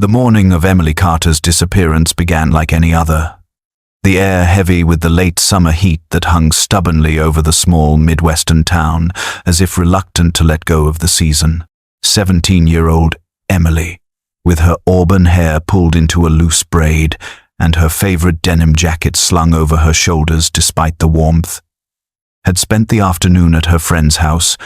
The morning of Emily Carter's disappearance began like any other. The air heavy with the late summer heat that hung stubbornly over the small Midwestern town, as if reluctant to let go of the season. 17-year-old Emily, with her auburn hair pulled into a loose braid and her favorite denim jacket slung over her shoulders despite the warmth, had spent the afternoon at her friend's house,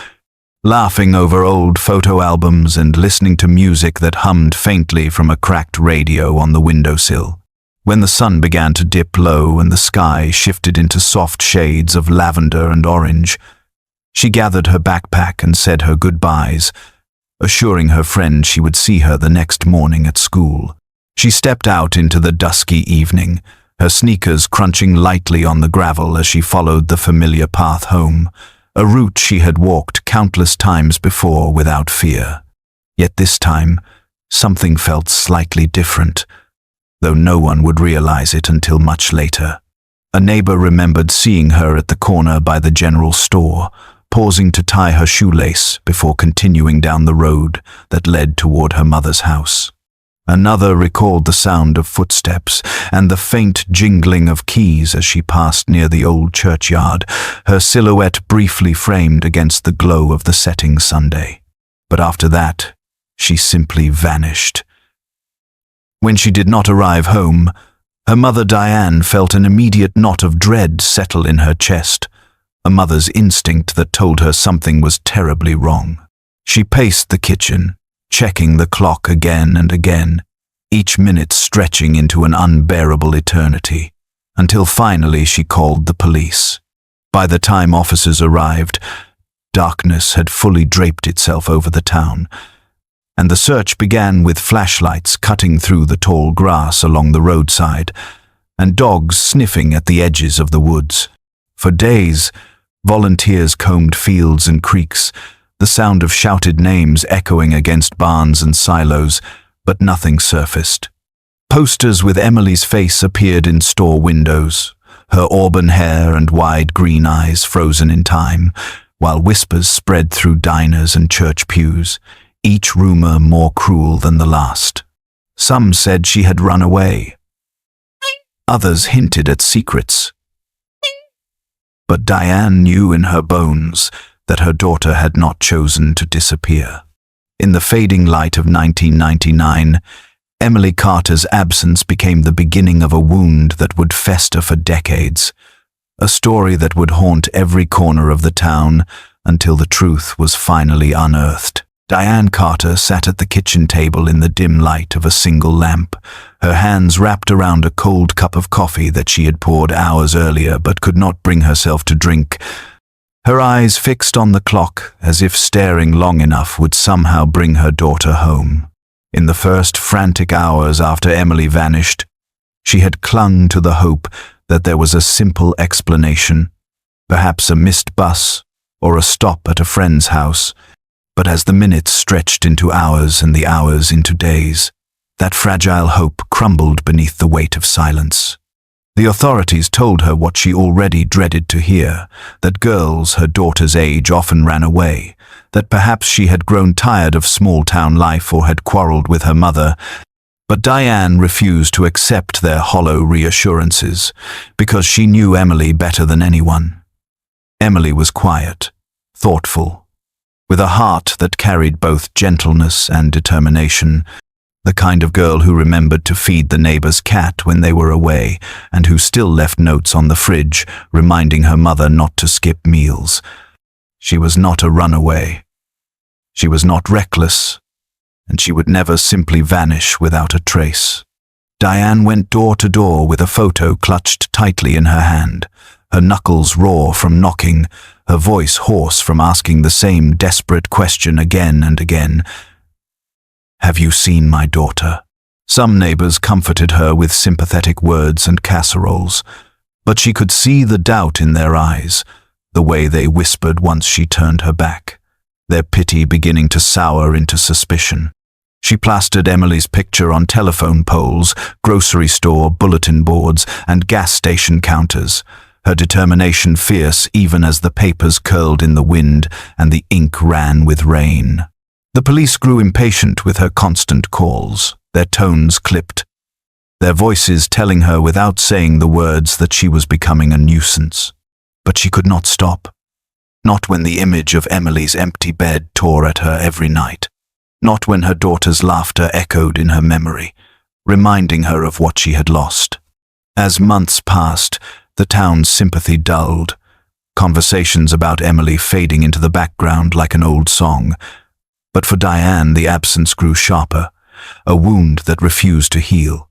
laughing over old photo albums and listening to music that hummed faintly from a cracked radio on the windowsill. When the sun began to dip low and the sky shifted into soft shades of lavender and orange, she gathered her backpack and said her goodbyes, assuring her friend she would see her the next morning at school. She stepped out into the dusky evening, her sneakers crunching lightly on the gravel as she followed the familiar path home, a route she had walked countless times before without fear. Yet this time, something felt slightly different, though no one would realize it until much later. A neighbor remembered seeing her at the corner by the general store, pausing to tie her shoelace before continuing down the road that led toward her mother's house. Another recalled the sound of footsteps and the faint jingling of keys as she passed near the old churchyard, her silhouette briefly framed against the glow of the setting Sunday. But after that, she simply vanished. When she did not arrive home, her mother Diane felt an immediate knot of dread settle in her chest, a mother's instinct that told her something was terribly wrong. She paced the kitchen, checking the clock again and again, each minute stretching into an unbearable eternity, until finally she called the police. By the time officers arrived, darkness had fully draped itself over the town, and the search began with flashlights cutting through the tall grass along the roadside, and dogs sniffing at the edges of the woods. For days, volunteers combed fields and creeks, the sound of shouted names echoing against barns and silos, but nothing surfaced. Posters with Emily's face appeared in store windows, her auburn hair and wide green eyes frozen in time, while whispers spread through diners and church pews, each rumor more cruel than the last. Some said she had run away. Others hinted at secrets. But Diane knew in her bones that her daughter had not chosen to disappear. In the fading light of 1999, Emily Carter's absence became the beginning of a wound that would fester for decades, a story that would haunt every corner of the town until the truth was finally unearthed. Diane Carter sat at the kitchen table in the dim light of a single lamp, her hands wrapped around a cold cup of coffee that she had poured hours earlier but could not bring herself to drink, her eyes fixed on the clock as if staring long enough would somehow bring her daughter home. In the first frantic hours after Emily vanished, she had clung to the hope that there was a simple explanation, perhaps a missed bus or a stop at a friend's house. But as the minutes stretched into hours and the hours into days, that fragile hope crumbled beneath the weight of silence. The authorities told her what she already dreaded to hear, that girls her daughter's age often ran away, that perhaps she had grown tired of small-town life or had quarreled with her mother. But Diane refused to accept their hollow reassurances, because she knew Emily better than anyone. Emily was quiet, thoughtful, with a heart that carried both gentleness and determination, the kind of girl who remembered to feed the neighbor's cat when they were away, and who still left notes on the fridge reminding her mother not to skip meals. She was not a runaway. She was not reckless, and she would never simply vanish without a trace. Diane went door to door with a photo clutched tightly in her hand, her knuckles raw from knocking, her voice hoarse from asking the same desperate question again and again. "Have you seen my daughter?" Some neighbors comforted her with sympathetic words and casseroles, but she could see the doubt in their eyes, the way they whispered once she turned her back, their pity beginning to sour into suspicion. She plastered Emily's picture on telephone poles, grocery store bulletin boards, and gas station counters, her determination fierce even as the papers curled in the wind and the ink ran with rain. The police grew impatient with her constant calls. their tones clipped, their voices telling her without saying the words that she was becoming a nuisance. But she could not stop. Not when the image of Emily's empty bed tore at her every night. Not when her daughter's laughter echoed in her memory, reminding her of what she had lost. As months passed, the town's sympathy dulled, conversations about Emily fading into the background like an old song. But for Diane, the absence grew sharper, a wound that refused to heal.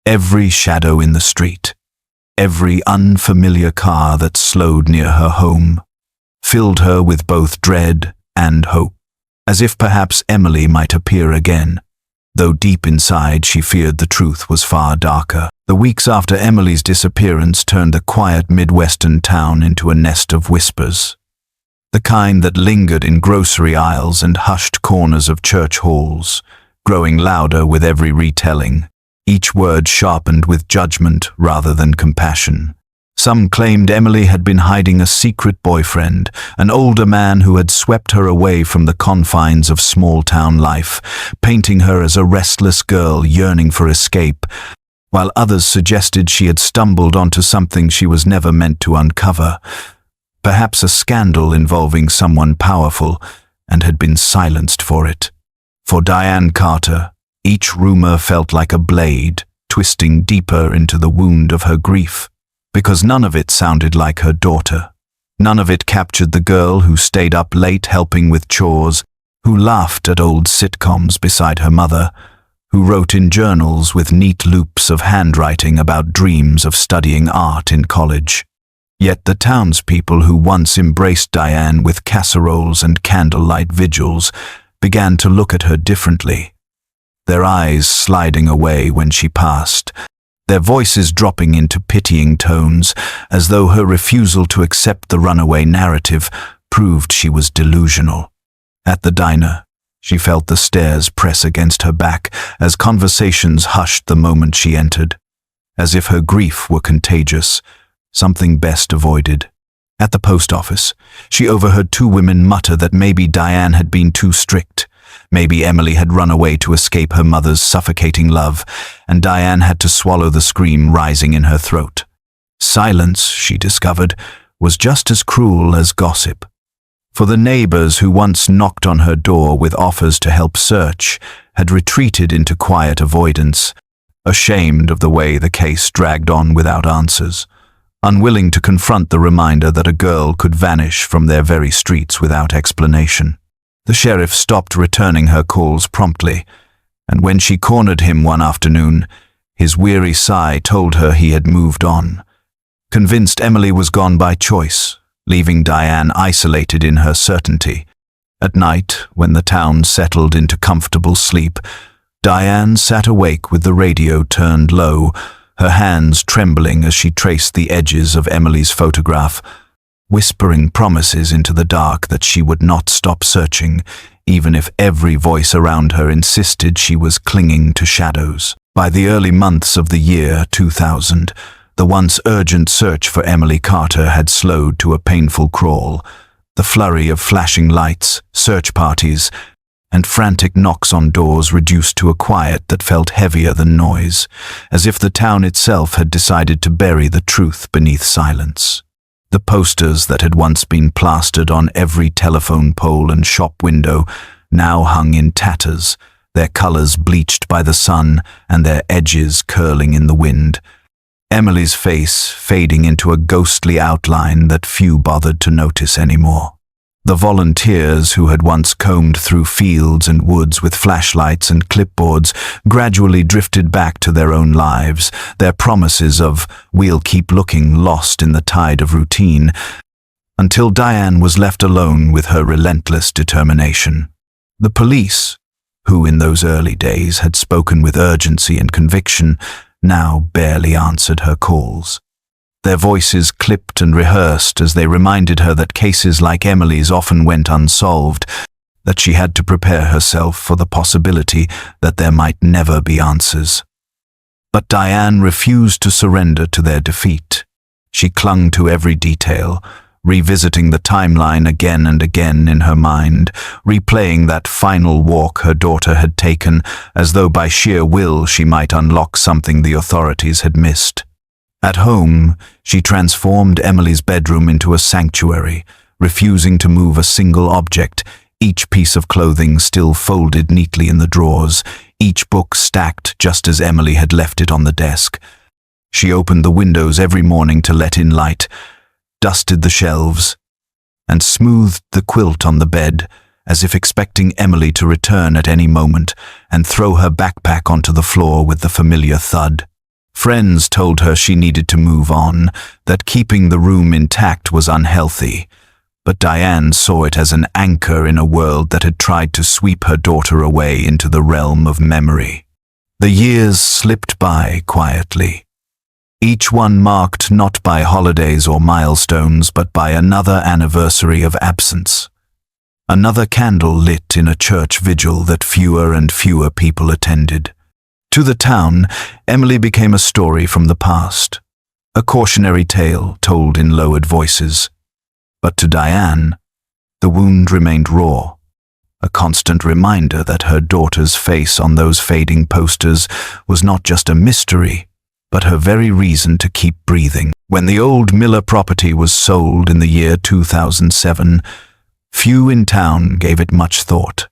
Every shadow in the street, every unfamiliar car that slowed near her home, filled her with both dread and hope, as if perhaps Emily might appear again, though deep inside she feared the truth was far darker. The weeks after Emily's disappearance turned the quiet Midwestern town into a nest of whispers, the kind that lingered in grocery aisles and hushed corners of church halls, growing louder with every retelling, each word sharpened with judgment rather than compassion. Some claimed Emily had been hiding a secret boyfriend, an older man who had swept her away from the confines of small-town life, painting her as a restless girl yearning for escape, while others suggested she had stumbled onto something she was never meant to uncover, perhaps a scandal involving someone powerful, and had been silenced for it. For Diane Carter, each rumor felt like a blade, twisting deeper into the wound of her grief, because none of it sounded like her daughter. None of it captured the girl who stayed up late helping with chores, who laughed at old sitcoms beside her mother, who wrote in journals with neat loops of handwriting about dreams of studying art in college. Yet the townspeople who once embraced Diane with casseroles and candlelight vigils began to look at her differently, their eyes sliding away when she passed, their voices dropping into pitying tones, as though her refusal to accept the runaway narrative proved she was delusional. At the diner, she felt the stairs press against her back as conversations hushed the moment she entered, as if her grief were contagious, something best avoided. At the post office, she overheard two women mutter that maybe Diane had been too strict. Maybe Emily had run away to escape her mother's suffocating love, and Diane had to swallow the scream rising in her throat. Silence, she discovered, was just as cruel as gossip. For the neighbors who once knocked on her door with offers to help search had retreated into quiet avoidance, ashamed of the way the case dragged on without answers, unwilling to confront the reminder that a girl could vanish from their very streets without explanation. The sheriff stopped returning her calls promptly, and when she cornered him one afternoon, his weary sigh told her he had moved on, convinced Emily was gone by choice, leaving Diane isolated in her certainty. At night, when the town settled into comfortable sleep, Diane sat awake with the radio turned low, her hands trembling as she traced the edges of Emily's photograph, whispering promises into the dark that she would not stop searching, even if every voice around her insisted she was clinging to shadows. By the early months of the year 2000, the once urgent search for Emily Carter had slowed to a painful crawl. The flurry of flashing lights, search parties, and frantic knocks on doors reduced to a quiet that felt heavier than noise, as if the town itself had decided to bury the truth beneath silence. The posters that had once been plastered on every telephone pole and shop window now hung in tatters, their colors bleached by the sun and their edges curling in the wind. Emily's face fading into a ghostly outline that few bothered to notice anymore. The volunteers who had once combed through fields and woods with flashlights and clipboards gradually drifted back to their own lives, their promises of "we'll keep looking" lost in the tide of routine, until Diane was left alone with her relentless determination. The police, who in those early days had spoken with urgency and conviction, now barely answered her calls. Their voices clipped and rehearsed as they reminded her that cases like Emily's often went unsolved, that she had to prepare herself for the possibility that there might never be answers. But Diane refused to surrender to their defeat. She clung to every detail, revisiting the timeline again and again in her mind, replaying that final walk her daughter had taken, as though by sheer will she might unlock something the authorities had missed. At home, she transformed Emily's bedroom into a sanctuary, refusing to move a single object, each piece of clothing still folded neatly in the drawers, each book stacked just as Emily had left it on the desk. She opened the windows every morning to let in light, dusted the shelves, and smoothed the quilt on the bed, as if expecting Emily to return at any moment and throw her backpack onto the floor with the familiar thud. Friends told her she needed to move on, that keeping the room intact was unhealthy, but Diane saw it as an anchor in a world that had tried to sweep her daughter away into the realm of memory. The years slipped by quietly, each one marked not by holidays or milestones, but by another anniversary of absence. Another candle lit in a church vigil that fewer and fewer people attended. To the town, Emily became a story from the past, a cautionary tale told in lowered voices. But to Diane, the wound remained raw, a constant reminder that her daughter's face on those fading posters was not just a mystery, but her very reason to keep breathing. When the old Miller property was sold in the year 2007, few in town gave it much thought,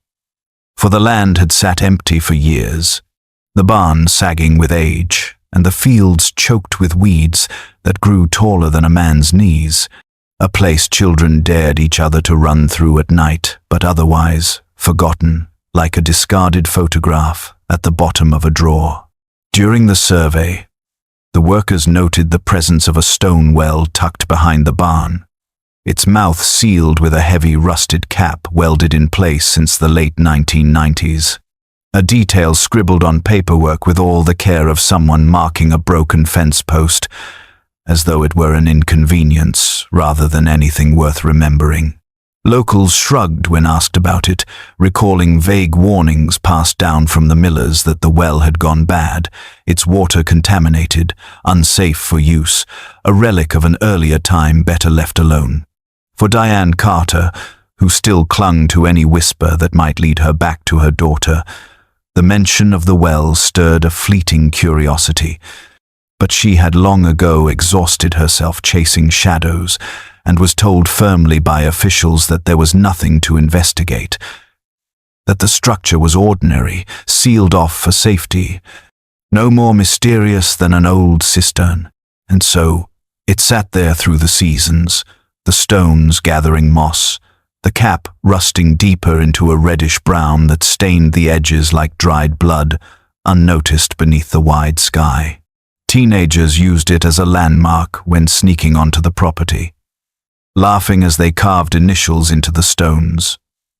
for the land had sat empty for years, the barn sagging with age, and the fields choked with weeds that grew taller than a man's knees, a place children dared each other to run through at night, but otherwise forgotten, like a discarded photograph at the bottom of a drawer. During the survey, the workers noted the presence of a stone well tucked behind the barn, its mouth sealed with a heavy rusted cap welded in place since the late 1990s. A detail scribbled on paperwork with all the care of someone marking a broken fence post, as though it were an inconvenience rather than anything worth remembering. Locals shrugged when asked about it, recalling vague warnings passed down from the Millers that the well had gone bad, its water contaminated, unsafe for use, a relic of an earlier time better left alone. For Diane Carter, who still clung to any whisper that might lead her back to her daughter, the mention of the well stirred a fleeting curiosity, but she had long ago exhausted herself chasing shadows and was told firmly by officials that there was nothing to investigate, that the structure was ordinary, sealed off for safety, no more mysterious than an old cistern. And so it sat there through the seasons, the stones gathering moss, the cap rusting deeper into a reddish brown that stained the edges like dried blood, unnoticed beneath the wide sky. Teenagers used it as a landmark when sneaking onto the property, laughing as they carved initials into the stones,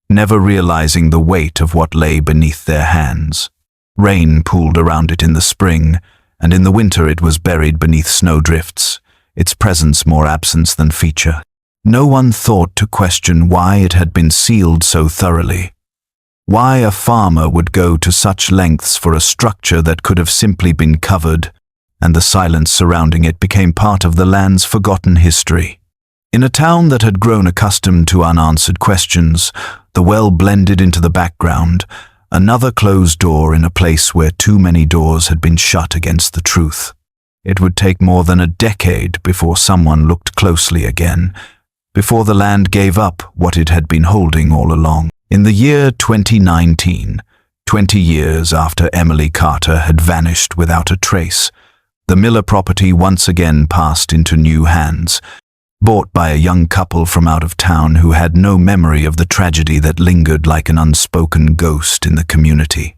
never realizing the weight of what lay beneath their hands. Rain pooled around it in the spring, and in the winter it was buried beneath snowdrifts, its presence more absence than feature. No one thought to question why it had been sealed so thoroughly, why a farmer would go to such lengths for a structure that could have simply been covered, and the silence surrounding it became part of the land's forgotten history. In a town that had grown accustomed to unanswered questions, the well blended into the background, another closed door in a place where too many doors had been shut against the truth. It would take more than a decade before someone looked closely again, before the land gave up what it had been holding all along. In the year 2019, 20 years after Emily Carter had vanished without a trace, the Miller property once again passed into new hands, bought by a young couple from out of town who had no memory of the tragedy that lingered like an unspoken ghost in the community.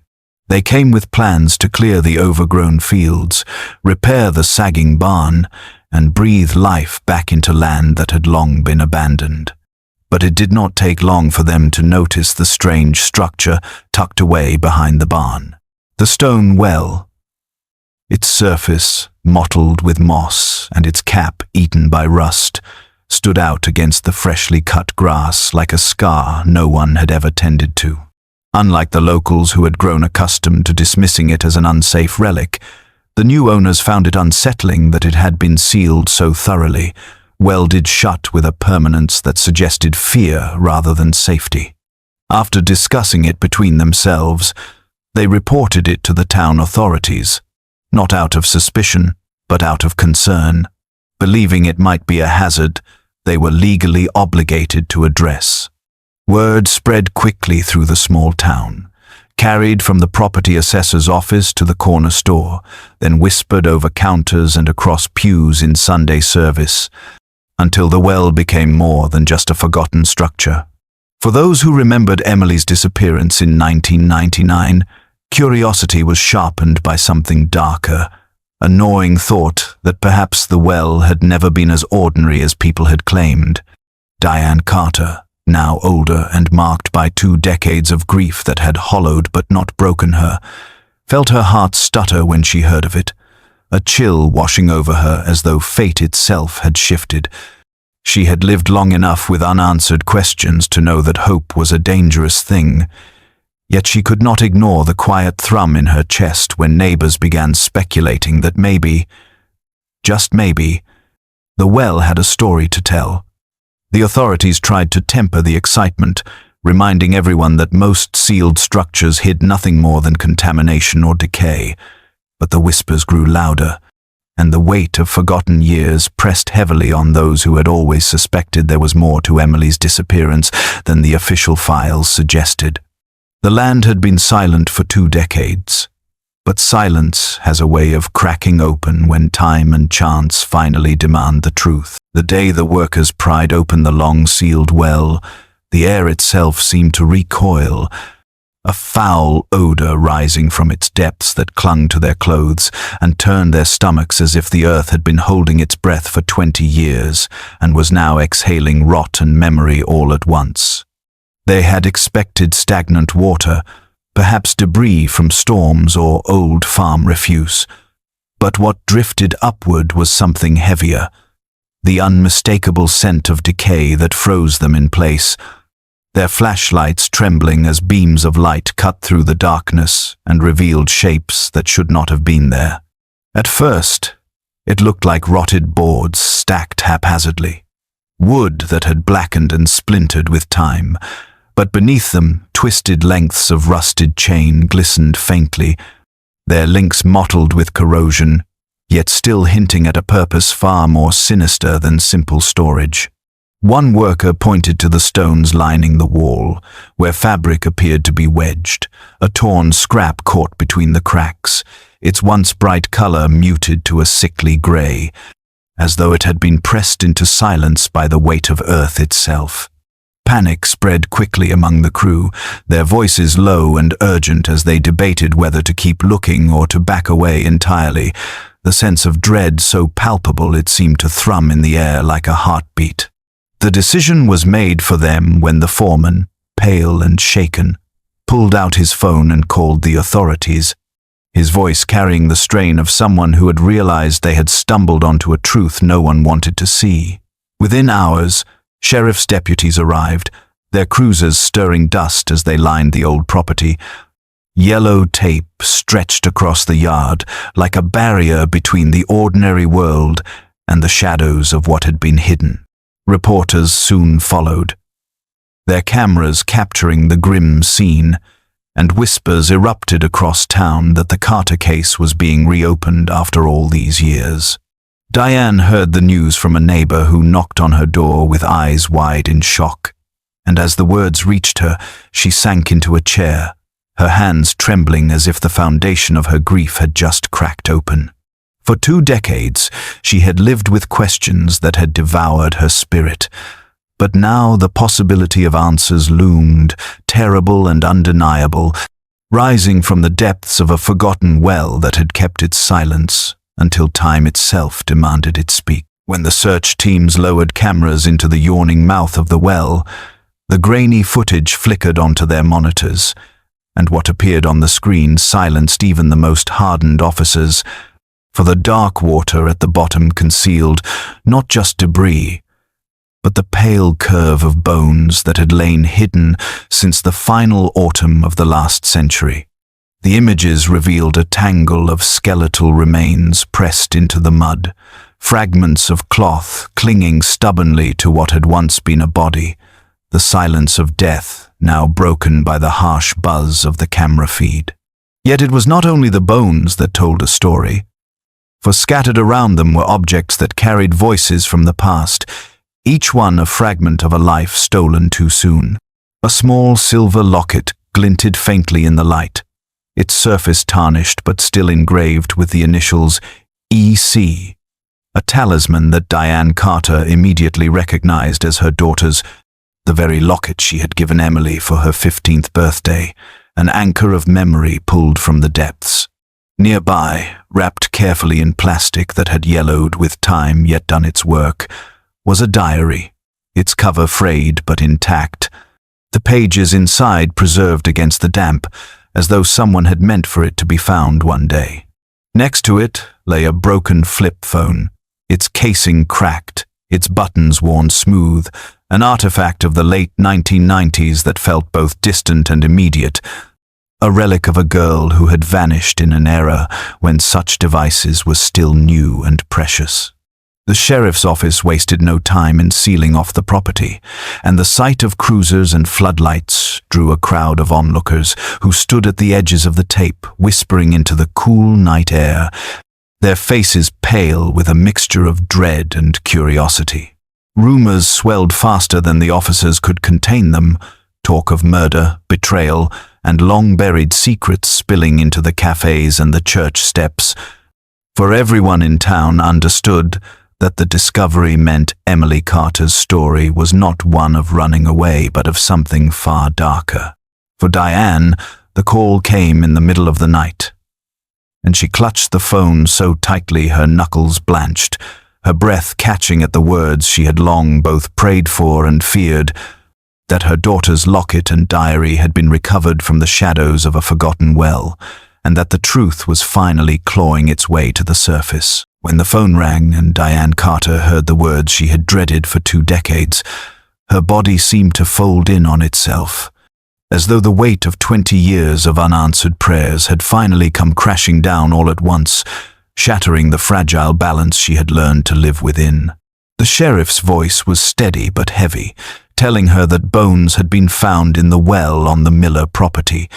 They came with plans to clear the overgrown fields, repair the sagging barn, and breathe life back into land that had long been abandoned. But it did not take long for them to notice the strange structure tucked away behind the barn. The stone well, its surface mottled with moss and its cap eaten by rust, stood out against the freshly cut grass like a scar no one had ever tended to. Unlike the locals who had grown accustomed to dismissing it as an unsafe relic, the new owners found it unsettling that it had been sealed so thoroughly, welded shut with a permanence that suggested fear rather than safety. After discussing it between themselves, they reported it to the town authorities, not out of suspicion, but out of concern. Believing it might be a hazard they were legally obligated to address. Word spread quickly through the small town, carried from the property assessor's office to the corner store, then whispered over counters and across pews in Sunday service, until the well became more than just a forgotten structure. For those who remembered Emily's disappearance in 1999, curiosity was sharpened by something darker, a gnawing thought that perhaps the well had never been as ordinary as people had claimed. Diane Carter, now older and marked by 2 decades of grief that had hollowed but not broken her, felt her heart stutter when she heard of it, a chill washing over her as though fate itself had shifted. She had lived long enough with unanswered questions to know that hope was a dangerous thing, yet she could not ignore the quiet thrum in her chest when neighbors began speculating that maybe, just maybe, the well had a story to tell. The authorities tried to temper the excitement, reminding everyone that most sealed structures hid nothing more than contamination or decay, but the whispers grew louder, and the weight of forgotten years pressed heavily on those who had always suspected there was more to Emily's disappearance than the official files suggested. The land had been silent for 2 decades, but silence has a way of cracking open when time and chance finally demand the truth. The day the workers pried open the long-sealed well, the air itself seemed to recoil, a foul odor rising from its depths that clung to their clothes and turned their stomachs as if the earth had been holding its breath for 20 years and was now exhaling rot and memory all at once. They had expected stagnant water, perhaps debris from storms or old farm refuse, but what drifted upward was something heavier, the unmistakable scent of decay that froze them in place, their flashlights trembling as beams of light cut through the darkness and revealed shapes that should not have been there. At first, it looked like rotted boards stacked haphazardly, wood that had blackened and splintered with time, but beneath them, twisted lengths of rusted chain glistened faintly, their links mottled with corrosion, yet still hinting at a purpose far more sinister than simple storage. One worker pointed to the stones lining the wall, where fabric appeared to be wedged, a torn scrap caught between the cracks, its once bright color muted to a sickly gray, as though it had been pressed into silence by the weight of earth itself. Panic spread quickly among the crew, their voices low and urgent as they debated whether to keep looking or to back away entirely, the sense of dread so palpable it seemed to thrum in the air like a heartbeat. The decision was made for them when the foreman, pale and shaken, pulled out his phone and called the authorities, his voice carrying the strain of someone who had realized they had stumbled onto a truth no one wanted to see. Within hours, sheriff's deputies arrived, their cruisers stirring dust as they lined the old property. Yellow tape stretched across the yard like a barrier between the ordinary world and the shadows of what had been hidden. Reporters soon followed, their cameras capturing the grim scene, and whispers erupted across town that the Carter case was being reopened after all these years. Diane heard the news from a neighbor who knocked on her door with eyes wide in shock, and as the words reached her, she sank into a chair, her hands trembling as if the foundation of her grief had just cracked open. For 2 decades, she had lived with questions that had devoured her spirit, but now the possibility of answers loomed, terrible and undeniable, rising from the depths of a forgotten well that had kept its silence until time itself demanded it speak. When the search teams lowered cameras into the yawning mouth of the well, the grainy footage flickered onto their monitors, and what appeared on the screen silenced even the most hardened officers, for the dark water at the bottom concealed not just debris, but the pale curve of bones that had lain hidden since the final autumn of the last century. The images revealed a tangle of skeletal remains pressed into the mud, fragments of cloth clinging stubbornly to what had once been a body, the silence of death now broken by the harsh buzz of the camera feed. Yet it was not only the bones that told a story, for scattered around them were objects that carried voices from the past, each one a fragment of a life stolen too soon. A small silver locket glinted faintly in the light, its surface tarnished but still engraved with the initials EC, a talisman that Diane Carter immediately recognized as her daughter's, the very locket she had given Emily for her 15th birthday, an anchor of memory pulled from the depths. Nearby, wrapped carefully in plastic that had yellowed with time yet done its work, was a diary, its cover frayed but intact, the pages inside preserved against the damp, as though someone had meant for it to be found one day. Next to it lay a broken flip phone, its casing cracked, its buttons worn smooth, an artifact of the late 1990s that felt both distant and immediate, a relic of a girl who had vanished in an era when such devices were still new and precious. The sheriff's office wasted no time in sealing off the property, and the sight of cruisers and floodlights drew a crowd of onlookers who stood at the edges of the tape, whispering into the cool night air, their faces pale with a mixture of dread and curiosity. Rumors swelled faster than the officers could contain them, talk of murder, betrayal, and long-buried secrets spilling into the cafes and the church steps, for everyone in town understood that the discovery meant Emily Carter's story was not one of running away but of something far darker. For Diane, the call came in the middle of the night, and she clutched the phone so tightly her knuckles blanched, her breath catching at the words she had long both prayed for and feared, that her daughter's locket and diary had been recovered from the shadows of a forgotten well, and that the truth was finally clawing its way to the surface. When the phone rang and Diane Carter heard the words she had dreaded for 2 decades, her body seemed to fold in on itself, as though the weight of 20 years of unanswered prayers had finally come crashing down all at once, shattering the fragile balance she had learned to live within. The sheriff's voice was steady but heavy, telling her that bones had been found in the well on the Miller property,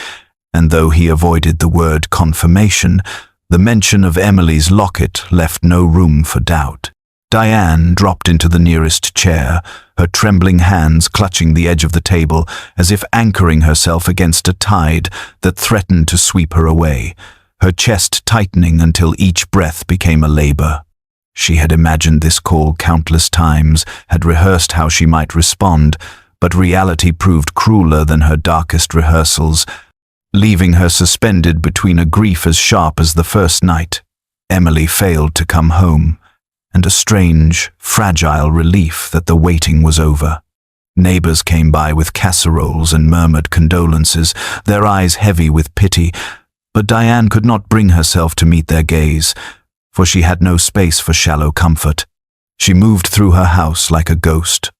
and though he avoided the word confirmation, the mention of Emily's locket left no room for doubt. Diane dropped into the nearest chair, her trembling hands clutching the edge of the table as if anchoring herself against a tide that threatened to sweep her away, her chest tightening until each breath became a labor. She had imagined this call countless times, had rehearsed how she might respond, but reality proved crueler than her darkest rehearsals, leaving her suspended between a grief as sharp as the first night. Emily failed to come home, and a strange, fragile relief that the waiting was over. Neighbors came by with casseroles and murmured condolences, their eyes heavy with pity, but Diane could not bring herself to meet their gaze, for she had no space for shallow comfort. She moved through her house like a ghost,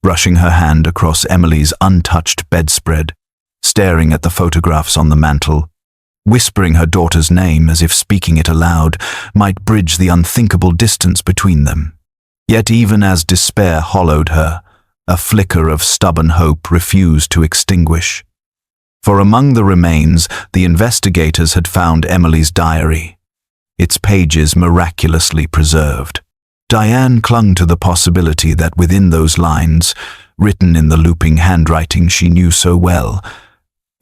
brushing her hand across Emily's untouched bedspread, staring at the photographs on the mantel, whispering her daughter's name as if speaking it aloud might bridge the unthinkable distance between them. Yet even as despair hollowed her, a flicker of stubborn hope refused to extinguish. For among the remains, the investigators had found Emily's diary, its pages miraculously preserved. Diane clung to the possibility that within those lines, written in the looping handwriting she knew so well,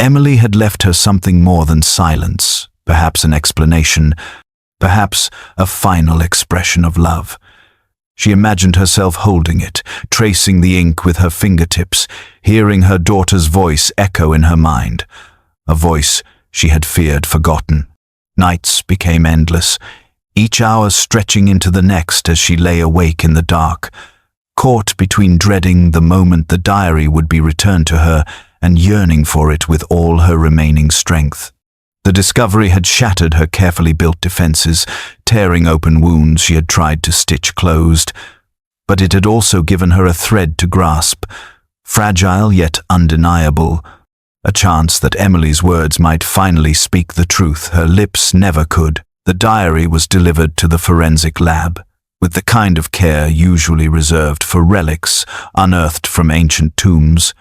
Emily had left her something more than silence, perhaps an explanation, perhaps a final expression of love. She imagined herself holding it, tracing the ink with her fingertips, hearing her daughter's voice echo in her mind, a voice she had feared forgotten. Nights became endless, each hour stretching into the next as she lay awake in the dark, caught between dreading the moment the diary would be returned to her and yearning for it with all her remaining strength. The discovery had shattered her carefully built defenses, tearing open wounds she had tried to stitch closed, but it had also given her a thread to grasp, fragile yet undeniable, a chance that Emily's words might finally speak the truth her lips never could. The diary was delivered to the forensic lab, with the kind of care usually reserved for relics unearthed from ancient tombs,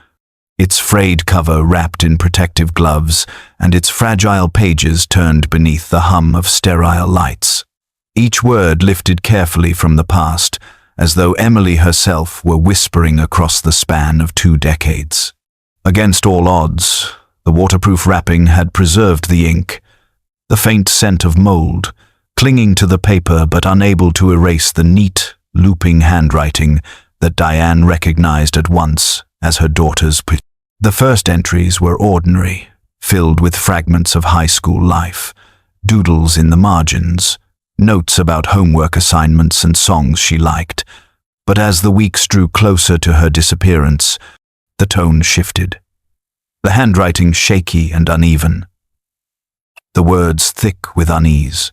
its frayed cover wrapped in protective gloves and its fragile pages turned beneath the hum of sterile lights. Each word lifted carefully from the past, as though Emily herself were whispering across the span of 2 decades. Against all odds, the waterproof wrapping had preserved the ink, the faint scent of mold, clinging to the paper but unable to erase the neat, looping handwriting that Diane recognized at once as her daughter's. The first entries were ordinary, filled with fragments of high school life, doodles in the margins, notes about homework assignments and songs she liked. But as the weeks drew closer to her disappearance, the tone shifted. The handwriting shaky and uneven, the words thick with unease.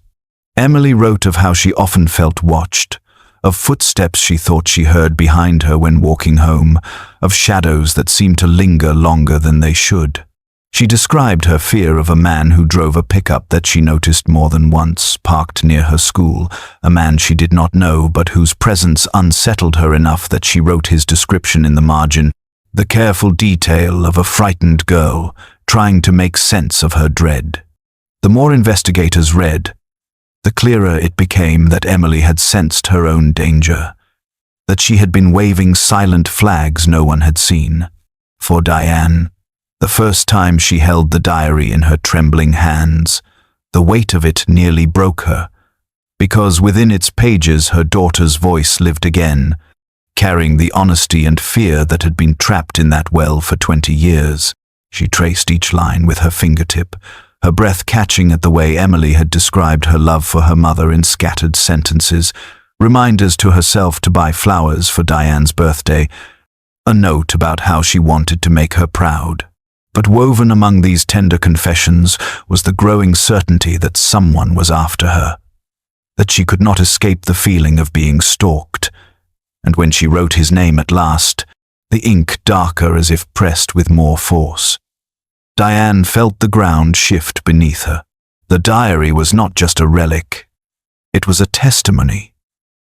Emily wrote of how she often felt watched, of footsteps she thought she heard behind her when walking home, of shadows that seemed to linger longer than they should. She described her fear of a man who drove a pickup that she noticed more than once, parked near her school, a man she did not know but whose presence unsettled her enough that she wrote his description in the margin, the careful detail of a frightened girl trying to make sense of her dread. The more investigators read, the clearer it became that Emily had sensed her own danger, that she had been waving silent flags no one had seen. For Diane, the first time she held the diary in her trembling hands, the weight of it nearly broke her, because within its pages her daughter's voice lived again, carrying the honesty and fear that had been trapped in that well for 20 years. She traced each line with her fingertip, her breath catching at the way Emily had described her love for her mother in scattered sentences, reminders to herself to buy flowers for Diane's birthday, a note about how she wanted to make her proud. But woven among these tender confessions was the growing certainty that someone was after her, that she could not escape the feeling of being stalked. And when she wrote his name at last, the ink darker as if pressed with more force, Diane felt the ground shift beneath her. The diary was not just a relic. It was a testimony,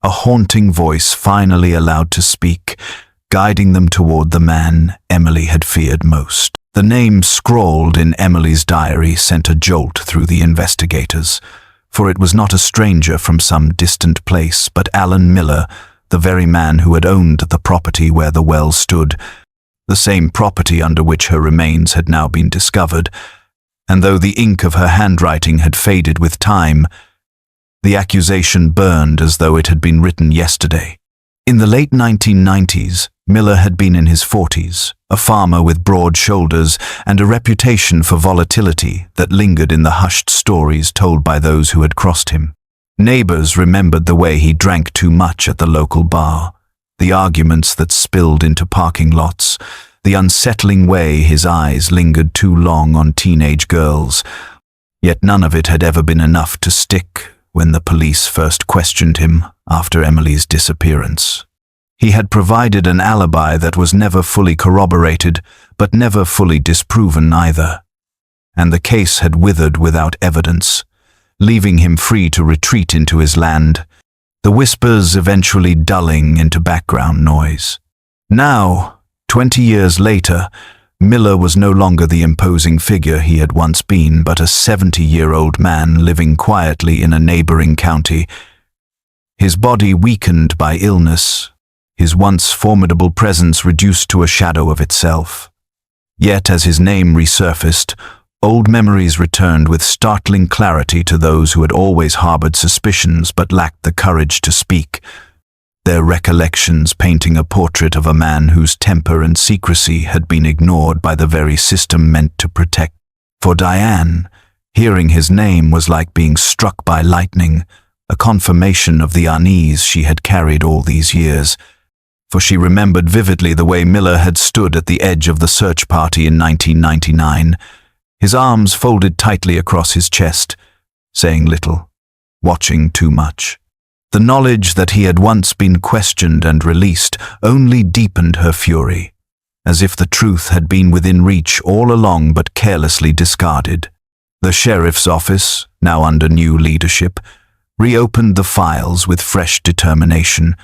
a haunting voice finally allowed to speak, guiding them toward the man Emily had feared most. The name scrawled in Emily's diary sent a jolt through the investigators, for it was not a stranger from some distant place, but Alan Miller, the very man who had owned the property where the well stood, the same property under which her remains had now been discovered, and though the ink of her handwriting had faded with time, the accusation burned as though it had been written yesterday. In the late 1990s, Miller had been in his 40s, a farmer with broad shoulders and a reputation for volatility that lingered in the hushed stories told by those who had crossed him. Neighbors remembered the way he drank too much at the local bar, the arguments that spilled into parking lots, the unsettling way his eyes lingered too long on teenage girls. Yet none of it had ever been enough to stick when the police first questioned him after Emily's disappearance. He had provided an alibi that was never fully corroborated, but never fully disproven either. And the case had withered without evidence, leaving him free to retreat into his land, the whispers eventually dulling into background noise. Now, 20 years later, Miller was no longer the imposing figure he had once been, but a 70-year-old man living quietly in a neighboring county. His body weakened by illness, his once formidable presence reduced to a shadow of itself. Yet as his name resurfaced, old memories returned with startling clarity to those who had always harbored suspicions but lacked the courage to speak, their recollections painting a portrait of a man whose temper and secrecy had been ignored by the very system meant to protect. For Diane, hearing his name was like being struck by lightning, a confirmation of the unease she had carried all these years, for she remembered vividly the way Miller had stood at the edge of the search party in 1999, his arms folded tightly across his chest, saying little, watching too much. The knowledge that he had once been questioned and released only deepened her fury, as if the truth had been within reach all along but carelessly discarded. The sheriff's office, now under new leadership, reopened the files with fresh determination,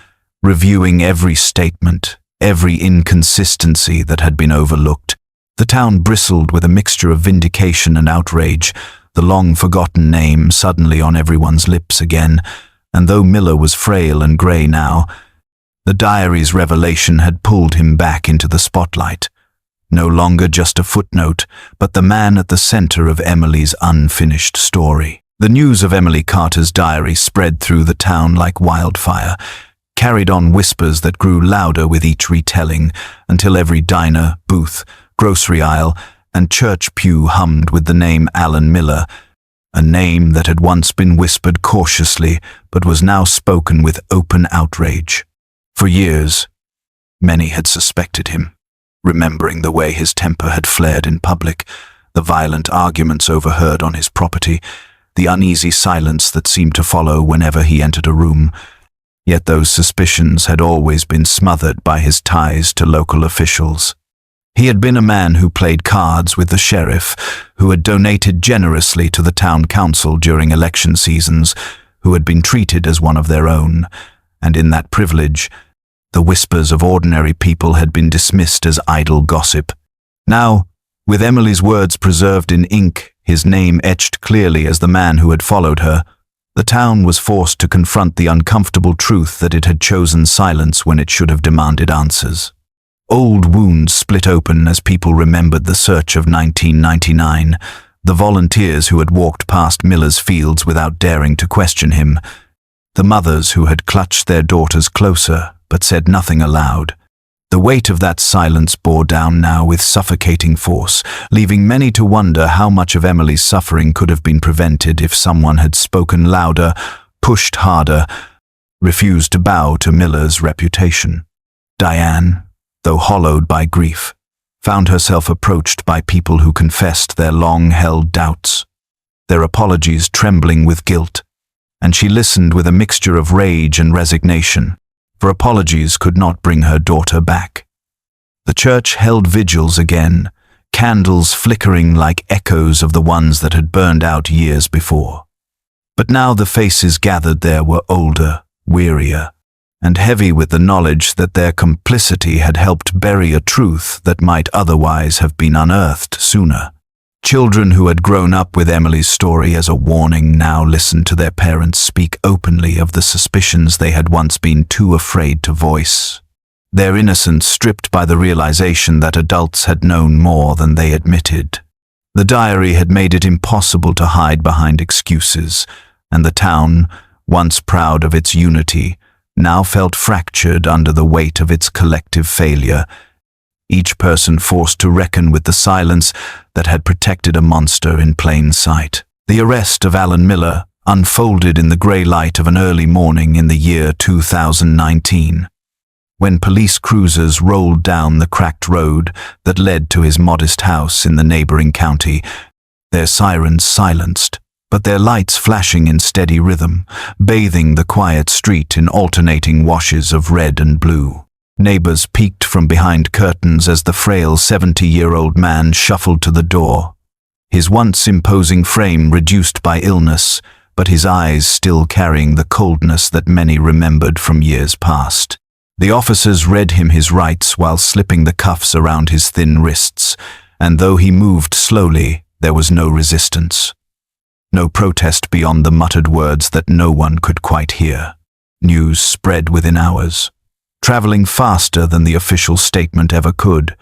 reviewing every statement, every inconsistency that had been overlooked. The town bristled with a mixture of vindication and outrage, the long-forgotten name suddenly on everyone's lips again, and though Miller was frail and grey now, the diary's revelation had pulled him back into the spotlight. No longer just a footnote, but the man at the center of Emily's unfinished story. The news of Emily Carter's diary spread through the town like wildfire, carried on whispers that grew louder with each retelling, until every diner, booth, grocery aisle, and church pew hummed with the name Alan Miller, a name that had once been whispered cautiously but was now spoken with open outrage. For years, many had suspected him, remembering the way his temper had flared in public, the violent arguments overheard on his property, the uneasy silence that seemed to follow whenever he entered a room. Yet those suspicions had always been smothered by his ties to local officials. He had been a man who played cards with the sheriff, who had donated generously to the town council during election seasons, who had been treated as one of their own, and in that privilege, the whispers of ordinary people had been dismissed as idle gossip. Now, with Emily's words preserved in ink, his name etched clearly as the man who had followed her, the town was forced to confront the uncomfortable truth that it had chosen silence when it should have demanded answers. Old wounds split open as people remembered the search of 1999, the volunteers who had walked past Miller's fields without daring to question him, the mothers who had clutched their daughters closer but said nothing aloud. The weight of that silence bore down now with suffocating force, leaving many to wonder how much of Emily's suffering could have been prevented if someone had spoken louder, pushed harder, refused to bow to Miller's reputation. Diane, though hollowed by grief, found herself approached by people who confessed their long-held doubts, their apologies trembling with guilt, and she listened with a mixture of rage and resignation, for apologies could not bring her daughter back. The church held vigils again, candles flickering like echoes of the ones that had burned out years before. But now the faces gathered there were older, wearier, and heavy with the knowledge that their complicity had helped bury a truth that might otherwise have been unearthed sooner. Children who had grown up with Emily's story as a warning now listened to their parents speak openly of the suspicions they had once been too afraid to voice, their innocence stripped by the realization that adults had known more than they admitted. The diary had made it impossible to hide behind excuses, and the town, once proud of its unity, now felt fractured under the weight of its collective failure, each person forced to reckon with the silence that had protected a monster in plain sight. The arrest of Alan Miller unfolded in the grey light of an early morning in the year 2019, when police cruisers rolled down the cracked road that led to his modest house in the neighbouring county, their sirens silenced, but their lights flashing in steady rhythm, bathing the quiet street in alternating washes of red and blue. Neighbors peeked from behind curtains as the frail 70-year-old man shuffled to the door, his once imposing frame reduced by illness, but his eyes still carrying the coldness that many remembered from years past. The officers read him his rights while slipping the cuffs around his thin wrists, and though he moved slowly, there was no resistance. No protest beyond the muttered words that no one could quite hear. News spread within hours, traveling faster than the official statement ever could,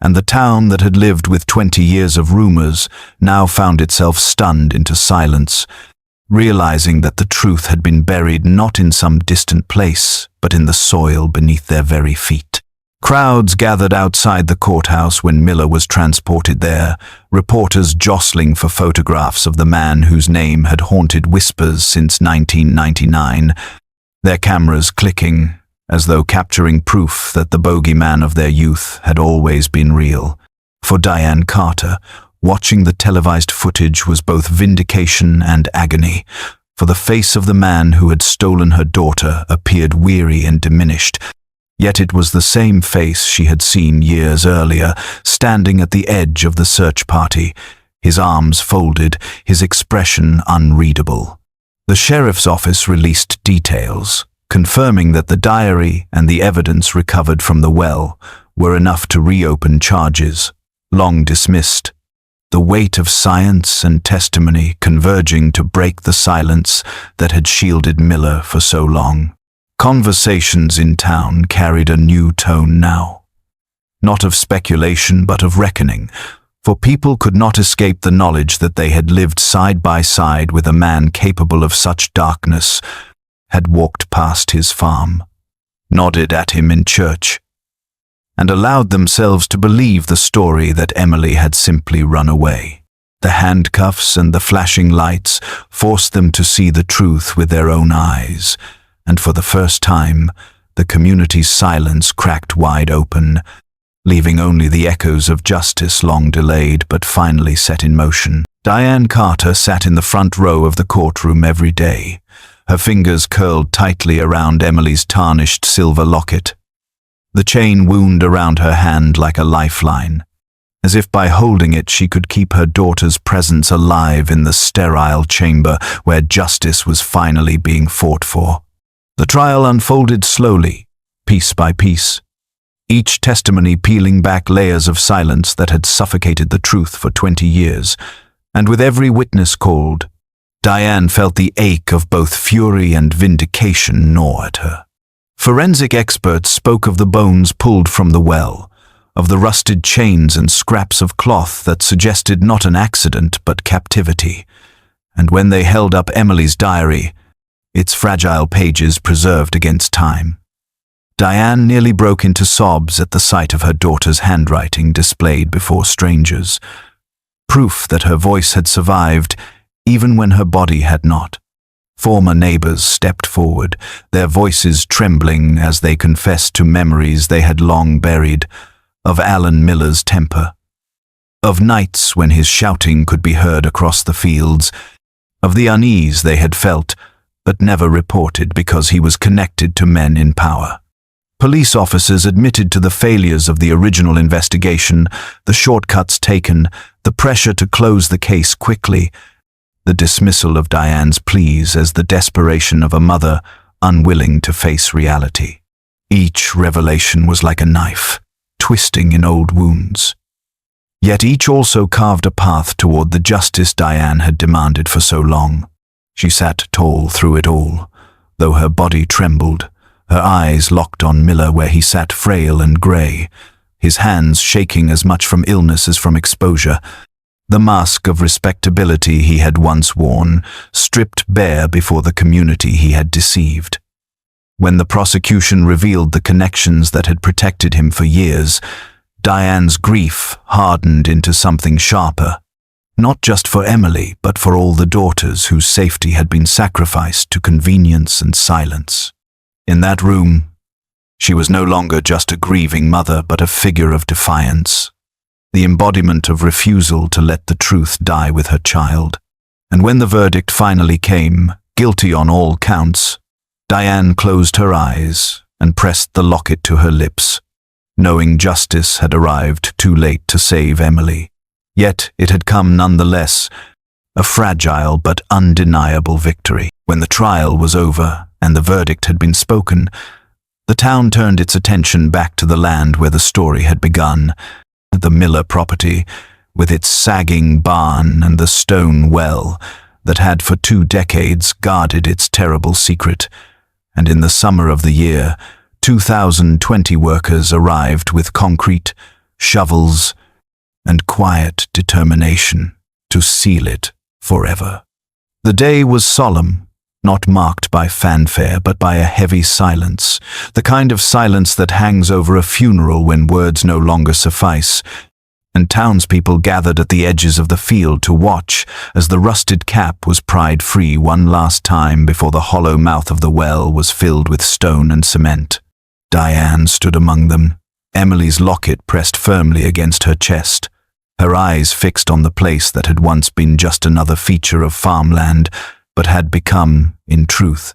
and the town that had lived with 20 years of rumors now found itself stunned into silence, realizing that the truth had been buried not in some distant place, but in the soil beneath their very feet. Crowds gathered outside the courthouse when Miller was transported there, reporters jostling for photographs of the man whose name had haunted whispers since 1999, their cameras clicking, as though capturing proof that the bogeyman of their youth had always been real. For Diane Carter, watching the televised footage was both vindication and agony, for the face of the man who had stolen her daughter appeared weary and diminished, yet it was the same face she had seen years earlier, standing at the edge of the search party, his arms folded, his expression unreadable. The sheriff's office released details, confirming that the diary and the evidence recovered from the well were enough to reopen charges, long dismissed. The weight of science and testimony converging to break the silence that had shielded Miller for so long. Conversations in town carried a new tone now. Not of speculation, but of reckoning, for people could not escape the knowledge that they had lived side by side with a man capable of such darkness, had walked past his farm, nodded at him in church, and allowed themselves to believe the story that Emily had simply run away. The handcuffs and the flashing lights forced them to see the truth with their own eyes, and for the first time, the community's silence cracked wide open, leaving only the echoes of justice long delayed but finally set in motion. Diane Carter sat in the front row of the courtroom every day, her fingers curled tightly around Emily's tarnished silver locket, the chain wound around her hand like a lifeline, as if by holding it she could keep her daughter's presence alive in the sterile chamber where justice was finally being fought for. The trial unfolded slowly, piece by piece, each testimony peeling back layers of silence that had suffocated the truth for 20 years, and with every witness called, Diane felt the ache of both fury and vindication gnaw at her. Forensic experts spoke of the bones pulled from the well, of the rusted chains and scraps of cloth that suggested not an accident but captivity, and when they held up Emily's diary, its fragile pages preserved against time, Diane nearly broke into sobs at the sight of her daughter's handwriting displayed before strangers, proof that her voice had survived even when her body had not. Former neighbors stepped forward, their voices trembling as they confessed to memories they had long buried, of Alan Miller's temper, of nights when his shouting could be heard across the fields, of the unease they had felt but never reported because he was connected to men in power. Police officers admitted to the failures of the original investigation, the shortcuts taken, the pressure to close the case quickly, the dismissal of Diane's pleas as the desperation of a mother unwilling to face reality. Each revelation was like a knife, twisting in old wounds. Yet each also carved a path toward the justice Diane had demanded for so long. She sat tall through it all, though her body trembled, her eyes locked on Miller where he sat frail and grey, his hands shaking as much from illness as from exposure, the mask of respectability he had once worn, stripped bare before the community he had deceived. When the prosecution revealed the connections that had protected him for years, Diane's grief hardened into something sharper, not just for Emily, but for all the daughters whose safety had been sacrificed to convenience and silence. In that room, she was no longer just a grieving mother, but a figure of defiance, the embodiment of refusal to let the truth die with her child. And when the verdict finally came, guilty on all counts, Diane closed her eyes and pressed the locket to her lips, knowing justice had arrived too late to save Emily. Yet it had come nonetheless, a fragile but undeniable victory. When the trial was over and the verdict had been spoken, the town turned its attention back to the land where the story had begun, the Miller property, with its sagging barn and the stone well that had for 2 decades guarded its terrible secret. And in the summer of the year, 2020 workers arrived with concrete, shovels, and quiet determination to seal it forever. The day was solemn, not marked by fanfare but by a heavy silence, the kind of silence that hangs over a funeral when words no longer suffice, and townspeople gathered at the edges of the field to watch as the rusted cap was pried free one last time before the hollow mouth of the well was filled with stone and cement. Diane stood among them, Emily's locket pressed firmly against her chest, her eyes fixed on the place that had once been just another feature of farmland, but had become, in truth,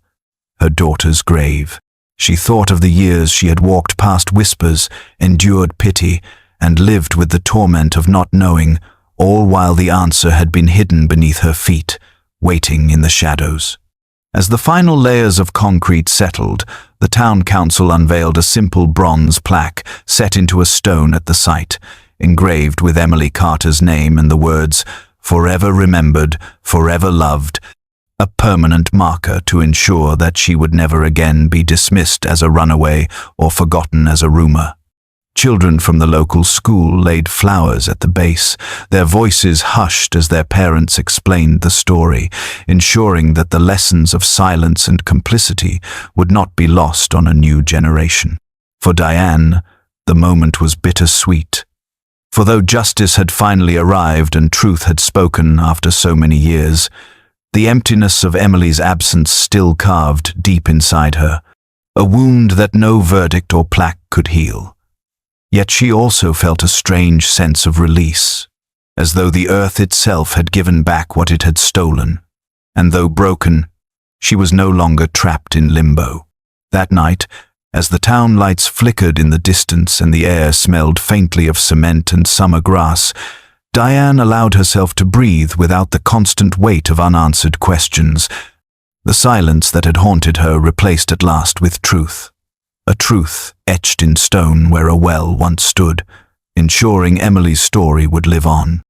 her daughter's grave. She thought of the years she had walked past whispers, endured pity, and lived with the torment of not knowing, all while the answer had been hidden beneath her feet, waiting in the shadows. As the final layers of concrete settled, the town council unveiled a simple bronze plaque set into a stone at the site, engraved with Emily Carter's name and the words, "Forever remembered, forever loved," a permanent marker to ensure that she would never again be dismissed as a runaway or forgotten as a rumor. Children from the local school laid flowers at the base, their voices hushed as their parents explained the story, ensuring that the lessons of silence and complicity would not be lost on a new generation. For Diane, the moment was bittersweet. For though justice had finally arrived and truth had spoken after so many years, the emptiness of Emily's absence still carved deep inside her, a wound that no verdict or plaque could heal. Yet she also felt a strange sense of release, as though the earth itself had given back what it had stolen. And though broken, she was no longer trapped in limbo. That night, as the town lights flickered in the distance and the air smelled faintly of cement and summer grass, Diane allowed herself to breathe without the constant weight of unanswered questions. The silence that had haunted her replaced at last with truth. A truth etched in stone where a well once stood, ensuring Emily's story would live on.